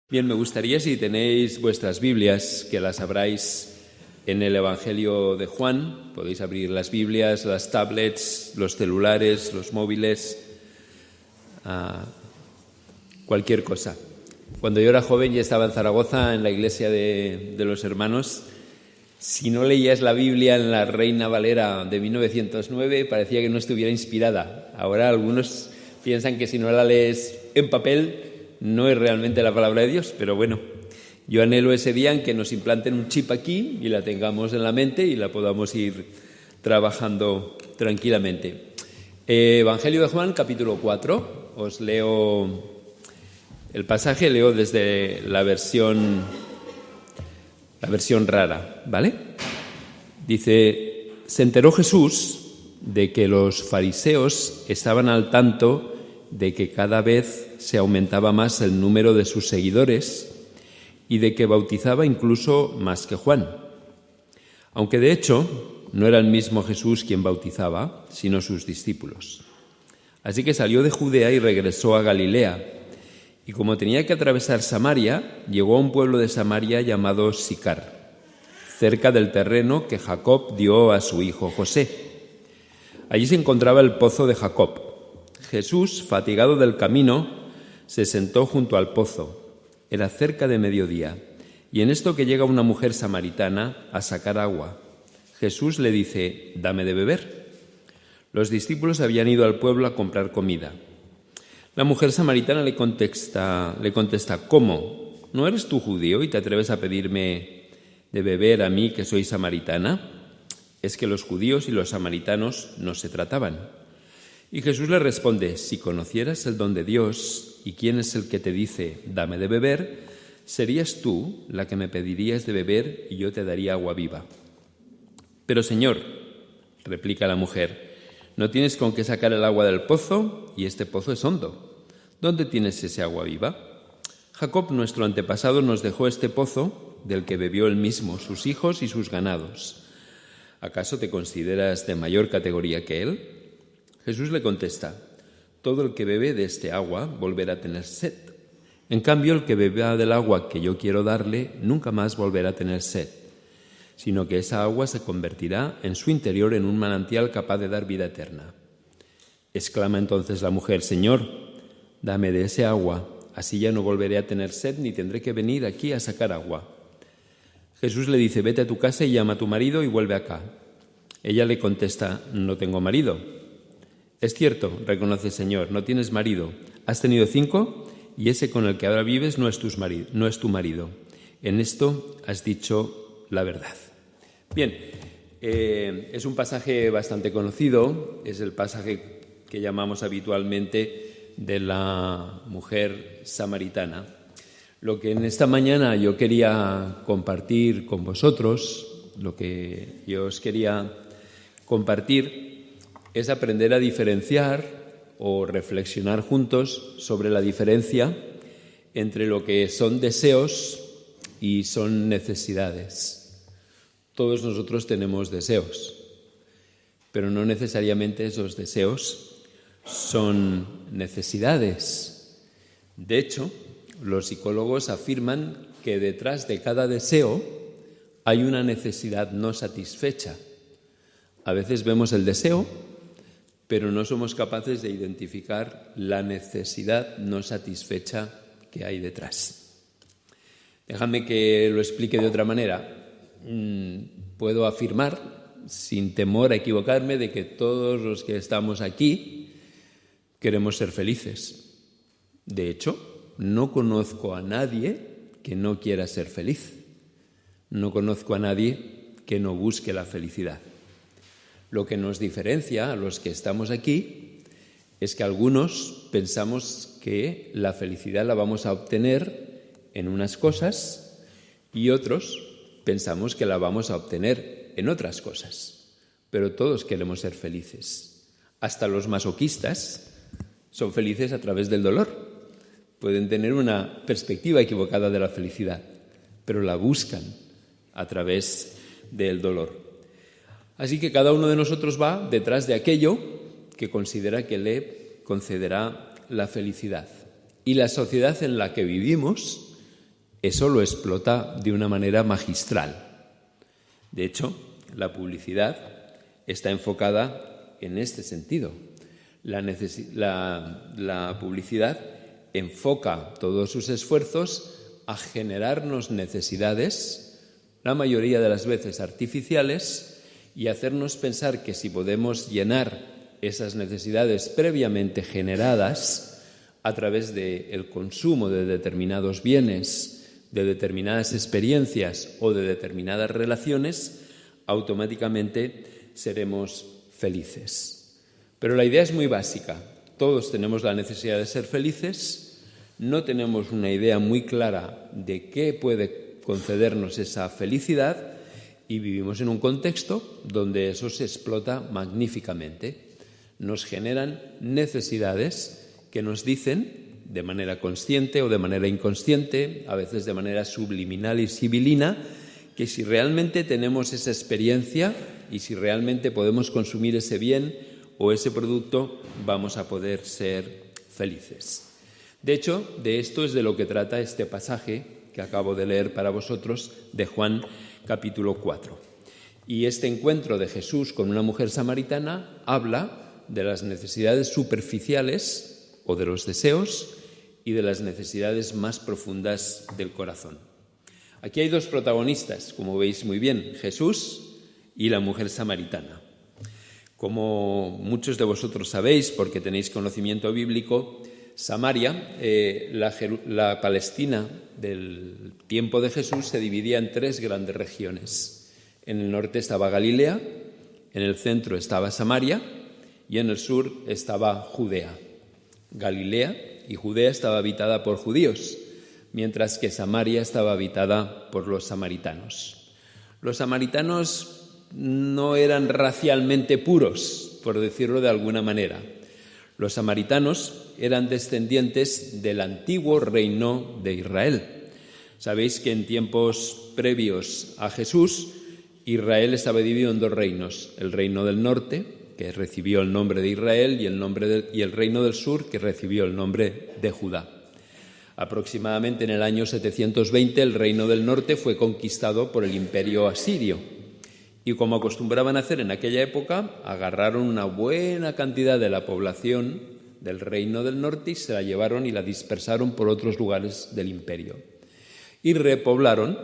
Bien, me gustaría, si tenéis vuestras Biblias, que las abráis en el Evangelio de Juan. Podéis abrir las Biblias, las tablets, los celulares, los móviles, cualquier cosa. Cuando yo era joven y estaba en Zaragoza, en la iglesia de los hermanos, si no leías la Biblia en la Reina Valera de 1909, parecía que no estuviera inspirada. Ahora algunos piensan que si no la lees en papel, no es realmente la palabra de Dios, pero bueno, yo anhelo ese día en que nos implanten un chip aquí y la tengamos en la mente y la podamos ir trabajando tranquilamente. Evangelio de Juan, capítulo 4, os leo el pasaje, leo desde la versión rara, ¿vale? Dice: se enteró Jesús de que los fariseos estaban al tanto de que cada vez se aumentaba más el número de sus seguidores y de que bautizaba incluso más que Juan. Aunque de hecho no era el mismo Jesús quien bautizaba, sino sus discípulos. Así que salió de Judea y regresó a Galilea. Y como tenía que atravesar Samaria, llegó a un pueblo de Samaria llamado Sicar, cerca del terreno que Jacob dio a su hijo José. Allí se encontraba el pozo de Jacob. Jesús, fatigado del camino, se sentó junto al pozo. Era cerca de mediodía, y en esto que llega una mujer samaritana a sacar agua. Jesús le dice: «Dame de beber». Los discípulos habían ido al pueblo a comprar comida. La mujer samaritana le contesta: «¿Cómo? ¿No eres tú judío y te atreves a pedirme de beber a mí, que soy samaritana?» Es que los judíos y los samaritanos no se trataban. Y Jesús le responde: «Si conocieras el don de Dios y quién es el que te dice, dame de beber, serías tú la que me pedirías de beber y yo te daría agua viva». «Pero Señor», replica la mujer, «no tienes con qué sacar el agua del pozo y este pozo es hondo. ¿Dónde tienes ese agua viva? Jacob, nuestro antepasado, nos dejó este pozo del que bebió él mismo, sus hijos y sus ganados. ¿Acaso te consideras de mayor categoría que él?» Jesús le contesta: «Todo el que bebe de este agua volverá a tener sed. En cambio, el que beba del agua que yo quiero darle nunca más volverá a tener sed, sino que esa agua se convertirá en su interior en un manantial capaz de dar vida eterna». Exclama entonces la mujer: «Señor, dame de ese agua, así ya no volveré a tener sed ni tendré que venir aquí a sacar agua». Jesús le dice: «Vete a tu casa y llama a tu marido y vuelve acá». Ella le contesta: «No tengo marido». «Es cierto», reconoce: «Señor, no tienes marido. Has tenido 5 y ese con el que ahora vives no es tu marido. En esto has dicho la verdad». Bien, es un pasaje bastante conocido, es el pasaje que llamamos habitualmente de la mujer samaritana. Lo que en esta mañana yo quería compartir con vosotros, lo que yo os quería compartir, es aprender a diferenciar o reflexionar juntos sobre la diferencia entre lo que son deseos y son necesidades. Todos nosotros tenemos deseos, pero no necesariamente esos deseos son necesidades. De hecho, los psicólogos afirman que detrás de cada deseo hay una necesidad no satisfecha. A veces vemos el deseo, pero no somos capaces de identificar la necesidad no satisfecha que hay detrás. Déjame que lo explique de otra manera. Puedo afirmar, sin temor a equivocarme, de que todos los que estamos aquí queremos ser felices. De hecho, no conozco a nadie que no quiera ser feliz. No conozco a nadie que no busque la felicidad. Lo que nos diferencia a los que estamos aquí es que algunos pensamos que la felicidad la vamos a obtener en unas cosas y otros pensamos que la vamos a obtener en otras cosas. Pero todos queremos ser felices. Hasta los masoquistas son felices a través del dolor. Pueden tener una perspectiva equivocada de la felicidad, pero la buscan a través del dolor. Así que cada uno de nosotros va detrás de aquello que considera que le concederá la felicidad. Y la sociedad en la que vivimos eso lo explota de una manera magistral. De hecho, la publicidad está enfocada en este sentido. La publicidad enfoca todos sus esfuerzos a generarnos necesidades, la mayoría de las veces artificiales, y hacernos pensar que si podemos llenar esas necesidades previamente generadas a través del consumo de determinados bienes, de determinadas experiencias o de determinadas relaciones, automáticamente seremos felices. Pero la idea es muy básica. Todos tenemos la necesidad de ser felices, no tenemos una idea muy clara de qué puede concedernos esa felicidad y vivimos en un contexto donde eso se explota magníficamente. Nos generan necesidades que nos dicen, de manera consciente o de manera inconsciente, a veces de manera subliminal y sibilina, que si realmente tenemos esa experiencia y si realmente podemos consumir ese bien o ese producto, vamos a poder ser felices. De hecho, de esto es de lo que trata este pasaje que acabo de leer para vosotros de Juan capítulo 4. Y este encuentro de Jesús con una mujer samaritana habla de las necesidades superficiales o de los deseos y de las necesidades más profundas del corazón. Aquí hay dos protagonistas, como veis muy bien, Jesús y la mujer samaritana. Como muchos de vosotros sabéis, porque tenéis conocimiento bíblico, Samaria, la Palestina del tiempo de Jesús, se dividía en tres grandes regiones. En el norte estaba Galilea, en el centro estaba Samaria y en el sur estaba Judea. Galilea y Judea estaba habitada por judíos, mientras que Samaria estaba habitada por los samaritanos. Los samaritanos no eran racialmente puros, por decirlo de alguna manera. Los samaritanos eran descendientes del antiguo reino de Israel. Sabéis que en tiempos previos a Jesús, Israel estaba dividido en dos reinos: el reino del norte, que recibió el nombre de Israel, y el reino del sur, que recibió el nombre de Judá. Aproximadamente en el año 720, el reino del norte fue conquistado por el imperio asirio. Y como acostumbraban a hacer en aquella época, agarraron una buena cantidad de la población del reino del norte y se la llevaron y la dispersaron por otros lugares del imperio. Y repoblaron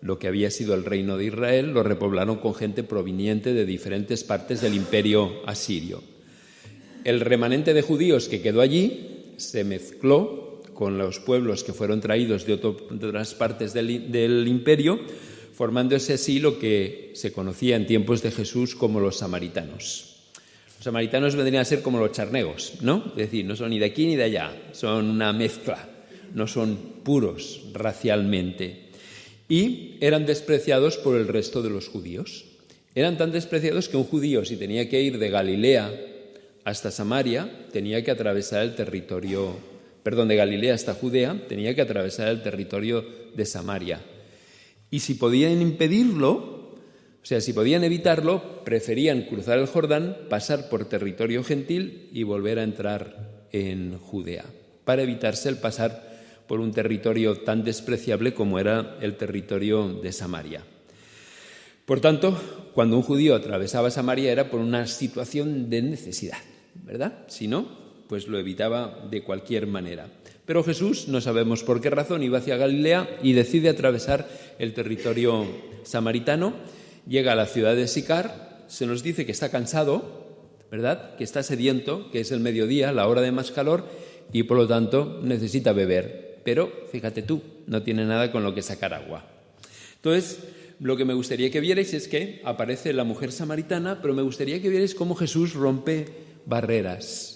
lo que había sido el reino de Israel, lo repoblaron con gente proveniente de diferentes partes del imperio asirio. El remanente de judíos que quedó allí se mezcló con los pueblos que fueron traídos de otras partes del imperio, formándose así lo que se conocía en tiempos de Jesús como los samaritanos. Los samaritanos vendrían a ser como los charnegos, ¿no? Es decir, no son ni de aquí ni de allá, son una mezcla, no son puros racialmente. Y eran despreciados por el resto de los judíos. Eran tan despreciados que un judío, si tenía que ir de Galilea hasta Samaria, tenía que atravesar el territorio, de Galilea hasta Judea, tenía que atravesar el territorio de Samaria. Y si podían impedirlo, si podían evitarlo, preferían cruzar el Jordán, pasar por territorio gentil y volver a entrar en Judea, para evitarse el pasar por un territorio tan despreciable como era el territorio de Samaria. Por tanto, cuando un judío atravesaba Samaria era por una situación de necesidad, ¿verdad? Si no, pues lo evitaba de cualquier manera. Pero Jesús, no sabemos por qué razón, iba hacia Galilea y decide atravesar el territorio samaritano, llega a la ciudad de Sicar, se nos dice que está cansado, ¿verdad?, que está sediento, que es el mediodía, la hora de más calor, y por lo tanto necesita beber. Pero, fíjate tú, no tiene nada con lo que sacar agua. Entonces, lo que me gustaría que vierais es que aparece la mujer samaritana, pero me gustaría que vierais cómo Jesús rompe barreras.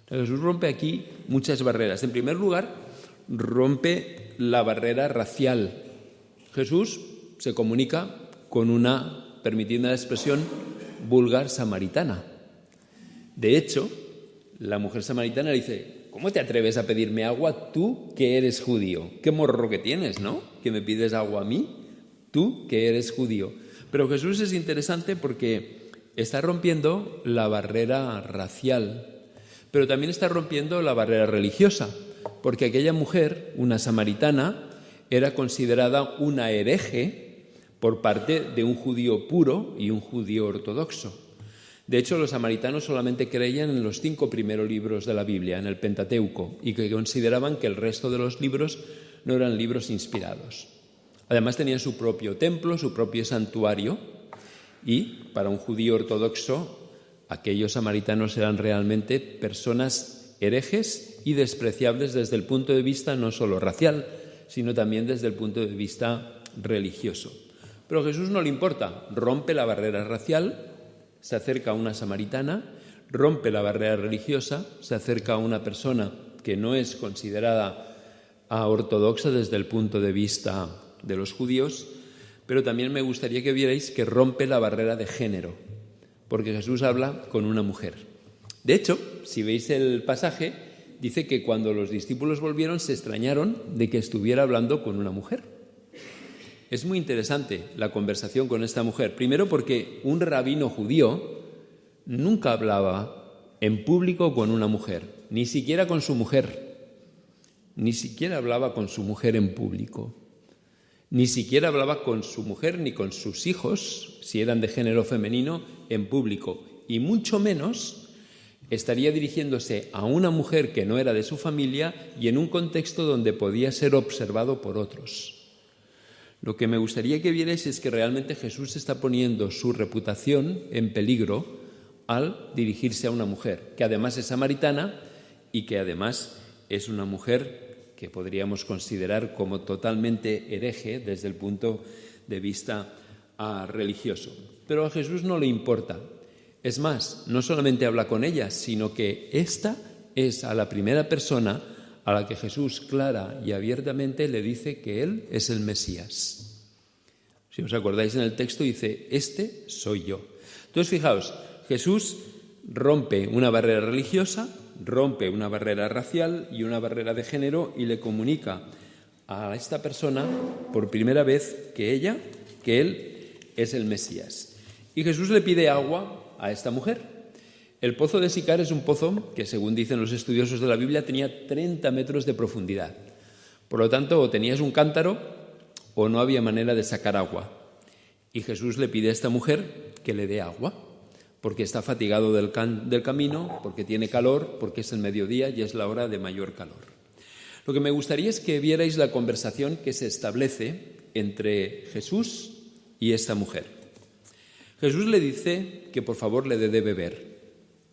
Jesús rompe aquí muchas barreras. En primer lugar, rompe la barrera racial. Jesús se comunica con una, permitidme la expresión, vulgar samaritana. De hecho, la mujer samaritana le dice: ¿cómo te atreves a pedirme agua tú que eres judío? Qué morro que tienes, ¿no? Que me pides agua a mí, tú que eres judío. Pero Jesús es interesante porque está rompiendo la barrera racial, pero también está rompiendo la barrera religiosa, porque aquella mujer, una samaritana, era considerada una hereje por parte de un judío puro y un judío ortodoxo. De hecho, los samaritanos solamente creían en los 5 primeros libros de la Biblia, en el Pentateuco, y que consideraban que el resto de los libros no eran libros inspirados. Además, tenían su propio templo, su propio santuario, y para un judío ortodoxo, aquellos samaritanos eran realmente personas herejes y despreciables desde el punto de vista no solo racial, sino también desde el punto de vista religioso. Pero a Jesús no le importa, rompe la barrera racial, se acerca a una samaritana, rompe la barrera religiosa, se acerca a una persona que no es considerada ortodoxa desde el punto de vista de los judíos, pero también me gustaría que vierais que rompe la barrera de género, porque Jesús habla con una mujer. De hecho, si veis el pasaje, dice que cuando los discípulos volvieron se extrañaron de que estuviera hablando con una mujer. Es muy interesante la conversación con esta mujer. Primero porque un rabino judío nunca hablaba en público con una mujer, ni siquiera con su mujer. Ni siquiera hablaba con su mujer en público. Ni siquiera hablaba con su mujer ni con sus hijos, si eran de género femenino, en público. Y mucho menos estaría dirigiéndose a una mujer que no era de su familia y en un contexto donde podía ser observado por otros. Lo que me gustaría que vierais es que realmente Jesús está poniendo su reputación en peligro al dirigirse a una mujer, que además es samaritana y que además es una mujer que podríamos considerar como totalmente hereje desde el punto de vista religioso. Pero a Jesús no le importa. Es más, no solamente habla con ella, sino que esta es a la primera persona a la que Jesús clara y abiertamente le dice que Él es el Mesías. Si os acordáis en el texto dice, este soy yo. Entonces fijaos, Jesús rompe una barrera religiosa, rompe una barrera racial y una barrera de género y le comunica a esta persona por primera vez que Él es el Mesías. Y Jesús le pide agua a esta mujer. El pozo de Sicar es un pozo que, según dicen los estudiosos de la Biblia, tenía 30 metros de profundidad. Por lo tanto, o tenías un cántaro o no había manera de sacar agua. Y Jesús le pide a esta mujer que le dé agua, porque está fatigado del camino, porque tiene calor, porque es el mediodía y es la hora de mayor calor. Lo que me gustaría es que vierais la conversación que se establece entre Jesús y esta mujer. Jesús le dice que por favor le dé de beber.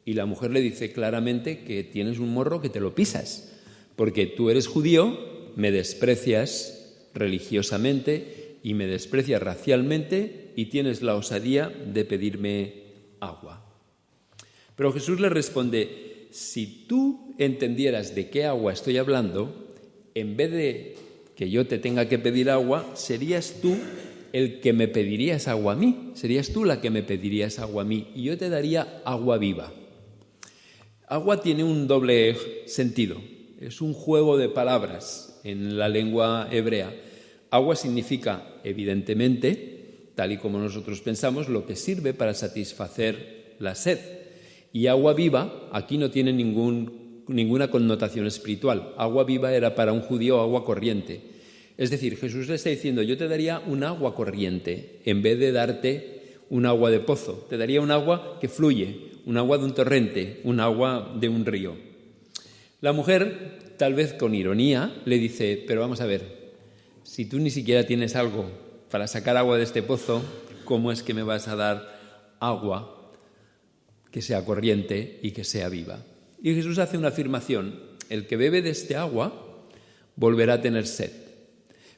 Y la mujer le dice claramente que tienes un morro que te lo pisas, porque tú eres judío, me desprecias religiosamente y me desprecias racialmente y tienes la osadía de pedirme agua. Pero Jesús le responde, si tú entendieras de qué agua estoy hablando, en vez de que yo te tenga que pedir agua, serías tú el que me pedirías agua a mí, serías tú la que me pedirías agua a mí y yo te daría agua viva. Agua tiene un doble sentido, es un juego de palabras en la lengua hebrea. Agua significa, evidentemente, tal y como nosotros pensamos, lo que sirve para satisfacer la sed. Y agua viva aquí no tiene ninguna connotación espiritual. Agua viva era para un judío agua corriente. Es decir, Jesús le está diciendo, yo te daría un agua corriente en vez de darte un agua de pozo. Te daría un agua que fluye, un agua de un torrente, un agua de un río. La mujer, tal vez con ironía, le dice, pero vamos a ver, si tú ni siquiera tienes algo para sacar agua de este pozo, ¿cómo es que me vas a dar agua que sea corriente y que sea viva? Y Jesús hace una afirmación, el que bebe de este agua volverá a tener sed,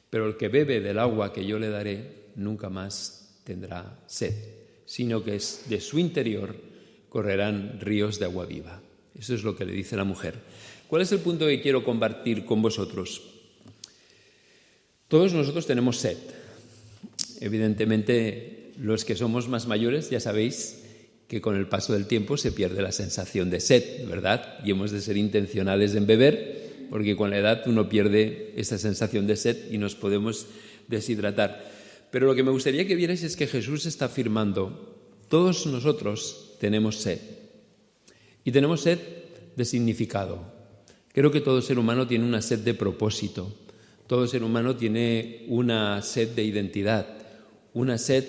pero el que bebe del agua que yo le daré nunca más tendrá sed, sino que es de su interior correrán ríos de agua viva. Eso es lo que le dice la mujer. ¿Cuál es el punto que quiero compartir con vosotros? Todos nosotros tenemos sed. Evidentemente, los que somos más mayores ya sabéis que con el paso del tiempo se pierde la sensación de sed, ¿verdad? Y hemos de ser intencionales en beber, porque con la edad uno pierde esa sensación de sed y nos podemos deshidratar. Pero lo que me gustaría que vierais es que Jesús está afirmando, todos nosotros tenemos sed. Y tenemos sed de significado. Creo que todo ser humano tiene una sed de propósito. Todo ser humano tiene una sed de identidad, una sed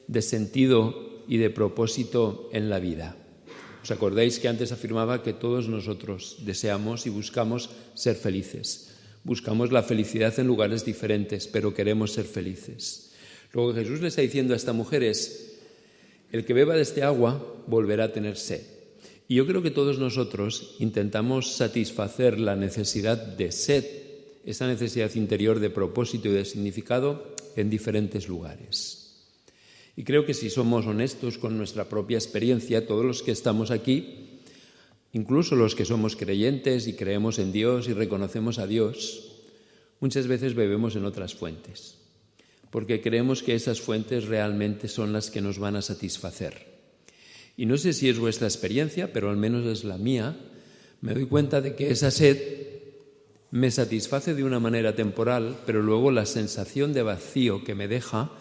de sentido y de propósito en la vida. ¿Os acordáis que antes afirmaba que todos nosotros deseamos y buscamos ser felices? Buscamos la felicidad en lugares diferentes, pero queremos ser felices. Lo que Jesús le está diciendo a esta mujer es: el que beba de este agua volverá a tener sed. Y yo creo que todos nosotros intentamos satisfacer la necesidad de sed, esa necesidad interior de propósito y de significado, en diferentes lugares. Y creo que si somos honestos con nuestra propia experiencia, todos los que estamos aquí, incluso los que somos creyentes y creemos en Dios y reconocemos a Dios, muchas veces bebemos en otras fuentes, porque creemos que esas fuentes realmente son las que nos van a satisfacer. Y no sé si es vuestra experiencia, pero al menos es la mía. Me doy cuenta de que esa sed me satisface de una manera temporal, pero luego la sensación de vacío que me deja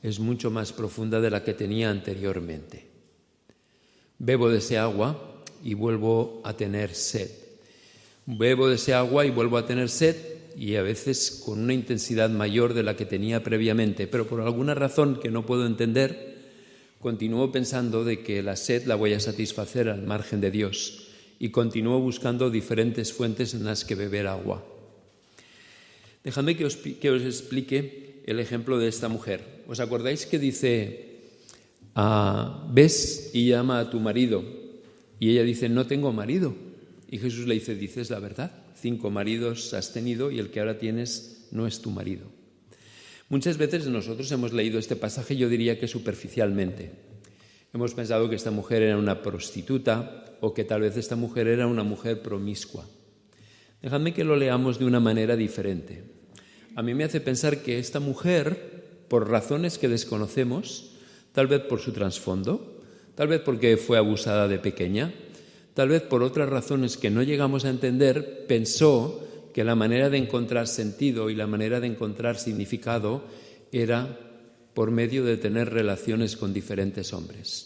es mucho más profunda de la que tenía anteriormente. Bebo de ese agua y vuelvo a tener sed. Bebo de ese agua y vuelvo a tener sed, y a veces con una intensidad mayor de la que tenía previamente, pero por alguna razón que no puedo entender, continúo pensando de que la sed la voy a satisfacer al margen de Dios y continúo buscando diferentes fuentes en las que beber agua. Dejadme que os explique el ejemplo de esta mujer. ¿Os acordáis que dice, ves y llama a tu marido? Y ella dice, no tengo marido. Y Jesús le dice, dices la verdad, 5 maridos has tenido y el que ahora tienes no es tu marido. Muchas veces nosotros hemos leído este pasaje, yo diría que superficialmente. Hemos pensado que esta mujer era una prostituta o que tal vez esta mujer era una mujer promiscua. Dejadme que lo leamos de una manera diferente. A mí me hace pensar que esta mujer, por razones que desconocemos, tal vez por su trasfondo, tal vez porque fue abusada de pequeña, tal vez por otras razones que no llegamos a entender, pensó que la manera de encontrar sentido y la manera de encontrar significado era por medio de tener relaciones con diferentes hombres.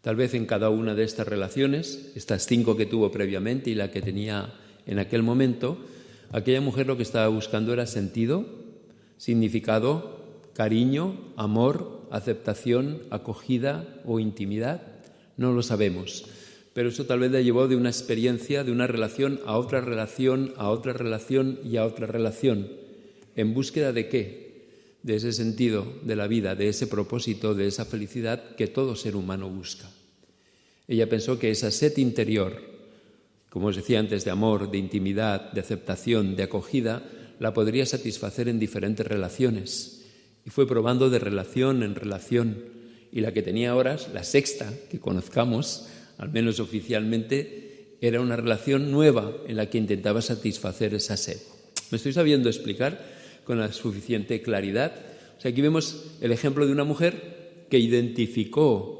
Tal vez en cada una de estas relaciones, estas 5 que tuvo previamente y la que tenía en aquel momento, aquella mujer lo que estaba buscando era sentido, significado, cariño, amor, aceptación, acogida o intimidad. No lo sabemos. Pero eso tal vez la llevó de una experiencia, de una relación a otra relación, a otra relación y a otra relación. ¿En búsqueda de qué? De ese sentido de la vida, de ese propósito, de esa felicidad que todo ser humano busca. Ella pensó que esa sed interior, como os decía antes, de amor, de intimidad, de aceptación, de acogida, la podría satisfacer en diferentes relaciones. Y fue probando de relación en relación. Y la que tenía ahora, la 6ª que conozcamos, al menos oficialmente, era una relación nueva en la que intentaba satisfacer esa sed. ¿Me estoy sabiendo explicar con la suficiente claridad? O sea, aquí vemos el ejemplo de una mujer que identificó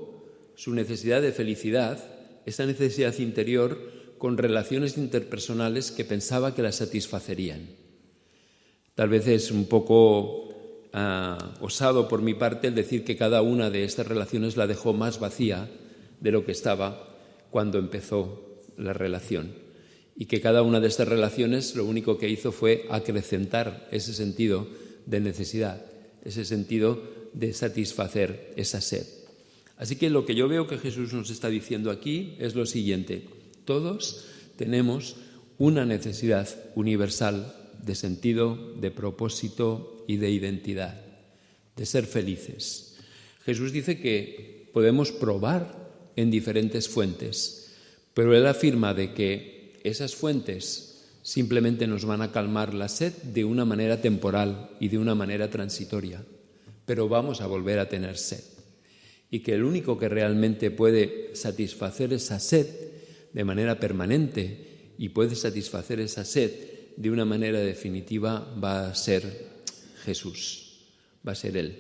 su necesidad de felicidad, esa necesidad interior, con relaciones interpersonales que pensaba que la satisfacerían. Tal vez es un poco osado por mi parte el decir que cada una de estas relaciones la dejó más vacía de lo que estaba cuando empezó la relación, y que cada una de estas relaciones lo único que hizo fue acrecentar ese sentido de necesidad, ese sentido de satisfacer esa sed. Así que lo que yo veo que Jesús nos está diciendo aquí es lo siguiente: todos tenemos una necesidad universal de sentido, de propósito y de identidad, de ser felices. Jesús dice que podemos probar en diferentes fuentes, pero él afirma de que esas fuentes simplemente nos van a calmar la sed de una manera temporal y de una manera transitoria, pero vamos a volver a tener sed. Y que el único que realmente puede satisfacer esa sed de manera permanente y puede satisfacer esa sed de una manera definitiva va a ser Jesús, va a ser Él.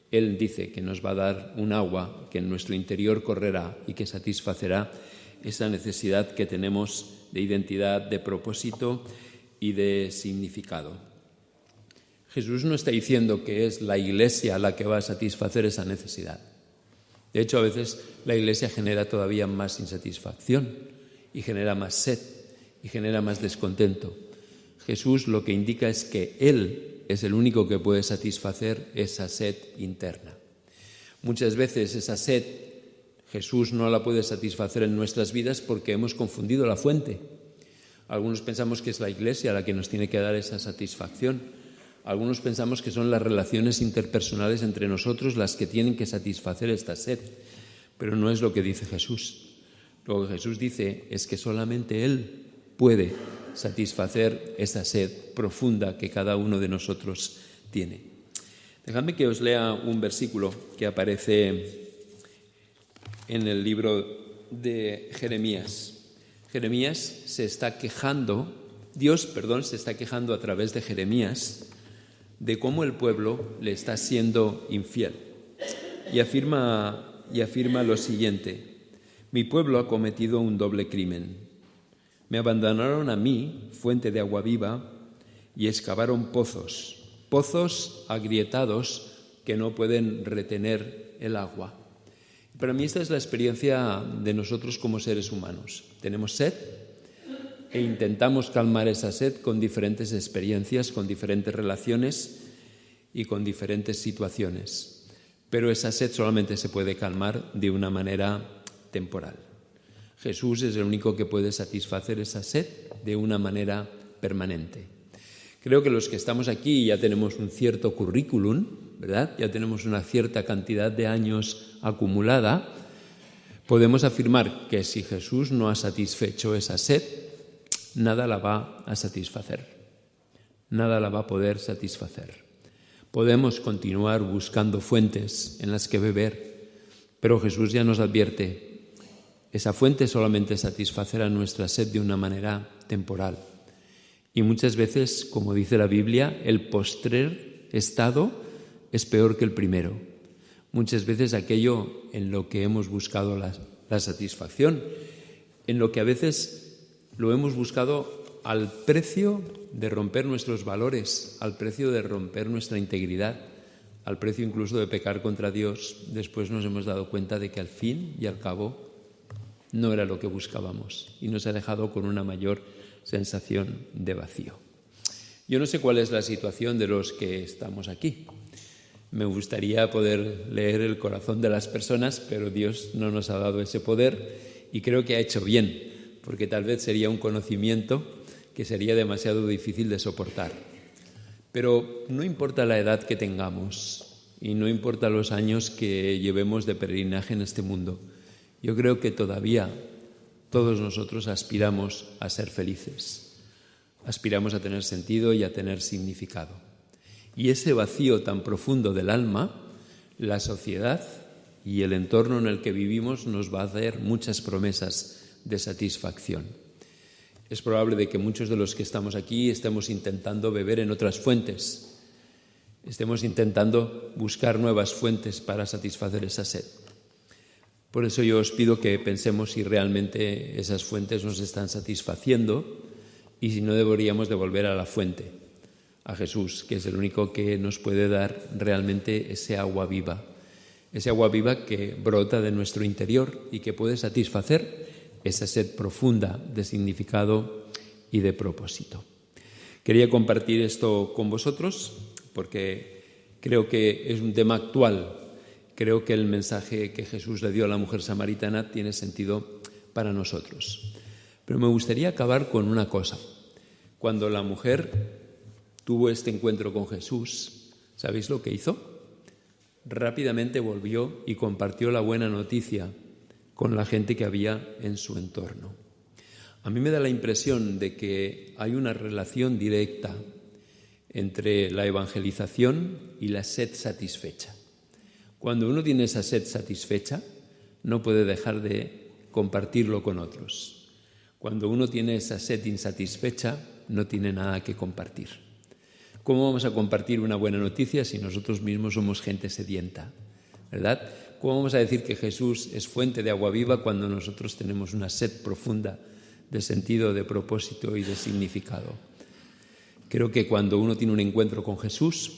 Él dice que nos va a dar un agua que en nuestro interior correrá y que satisfacerá esa necesidad que tenemos de identidad, de propósito y de significado. Jesús no está diciendo que es la Iglesia la que va a satisfacer esa necesidad. De hecho, a veces la Iglesia genera todavía más insatisfacción y genera más sed y genera más descontento. Jesús lo que indica es que Él es el único que puede satisfacer esa sed interna. Muchas veces esa sed Jesús no la puede satisfacer en nuestras vidas porque hemos confundido la fuente. Algunos pensamos que es la Iglesia la que nos tiene que dar esa satisfacción. Algunos pensamos que son las relaciones interpersonales entre nosotros las que tienen que satisfacer esta sed. Pero no es lo que dice Jesús. Lo que Jesús dice es que solamente Él puede satisfacer esa sed profunda que cada uno de nosotros tiene. Dejadme que os lea un versículo que aparece en el libro de Jeremías. Jeremías se está quejando, Dios se está quejando a través de Jeremías de cómo el pueblo le está siendo infiel. Y afirma lo siguiente: mi pueblo ha cometido un doble crimen. Me abandonaron a mí, fuente de agua viva, y excavaron pozos agrietados que no pueden retener el agua. Para mí esta es la experiencia de nosotros como seres humanos. Tenemos sed e intentamos calmar esa sed con diferentes experiencias, con diferentes relaciones y con diferentes situaciones. Pero esa sed solamente se puede calmar de una manera temporal. Jesús es el único que puede satisfacer esa sed de una manera permanente. Creo que los que estamos aquí ya tenemos un cierto currículum, ¿verdad? Ya tenemos una cierta cantidad de años acumulada. Podemos afirmar que si Jesús no ha satisfecho esa sed, nada la va a satisfacer. Nada la va a poder satisfacer. Podemos continuar buscando fuentes en las que beber, pero Jesús ya nos advierte, esa fuente solamente satisfacerá nuestra sed de una manera temporal. Y muchas veces, como dice la Biblia, el postrer estado es peor que el primero. Muchas veces aquello en lo que hemos buscado la satisfacción, en lo que a veces lo hemos buscado al precio de romper nuestros valores, al precio de romper nuestra integridad, al precio incluso de pecar contra Dios, después nos hemos dado cuenta de que al fin y al cabo no era lo que buscábamos y nos ha dejado con una mayor sensación de vacío. Yo no sé cuál es la situación de los que estamos aquí. Me gustaría poder leer el corazón de las personas, pero Dios no nos ha dado ese poder y creo que ha hecho bien, porque tal vez sería un conocimiento que sería demasiado difícil de soportar. Pero no importa la edad que tengamos y no importa los años que llevemos de peregrinaje en este mundo, yo creo que todavía todos nosotros aspiramos a ser felices, aspiramos a tener sentido y a tener significado. Y ese vacío tan profundo del alma, la sociedad y el entorno en el que vivimos nos va a hacer muchas promesas de satisfacción. Es probable de que muchos de los que estamos aquí estemos intentando beber en otras fuentes, estemos intentando buscar nuevas fuentes para satisfacer esa sed. Por eso yo os pido que pensemos si realmente esas fuentes nos están satisfaciendo y si no deberíamos de volver a la fuente, a Jesús, que es el único que nos puede dar realmente ese agua viva que brota de nuestro interior y que puede satisfacer esa sed profunda de significado y de propósito. Quería compartir esto con vosotros porque creo que es un tema actual. Creo que el mensaje que Jesús le dio a la mujer samaritana tiene sentido para nosotros. Pero me gustaría acabar con una cosa. Cuando la mujer tuvo este encuentro con Jesús, ¿sabéis lo que hizo? Rápidamente volvió y compartió la buena noticia con la gente que había en su entorno. A mí me da la impresión de que hay una relación directa entre la evangelización y la sed satisfecha. Cuando uno tiene esa sed satisfecha, no puede dejar de compartirlo con otros. Cuando uno tiene esa sed insatisfecha, no tiene nada que compartir. ¿Cómo vamos a compartir una buena noticia si nosotros mismos somos gente sedienta? ¿Verdad? ¿Cómo vamos a decir que Jesús es fuente de agua viva cuando nosotros tenemos una sed profunda de sentido, de propósito y de significado? Creo que cuando uno tiene un encuentro con Jesús,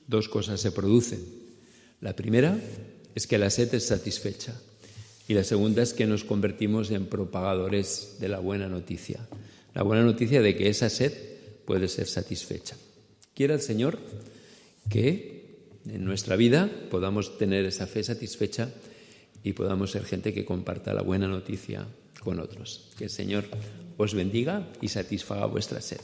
dos cosas se producen. La primera es que la sed es satisfecha y la segunda es que nos convertimos en propagadores de la buena noticia. La buena noticia de que esa sed puede ser satisfecha. Quiera el Señor que en nuestra vida podamos tener esa fe satisfecha y podamos ser gente que comparta la buena noticia con otros. Que el Señor os bendiga y satisfaga vuestra sed.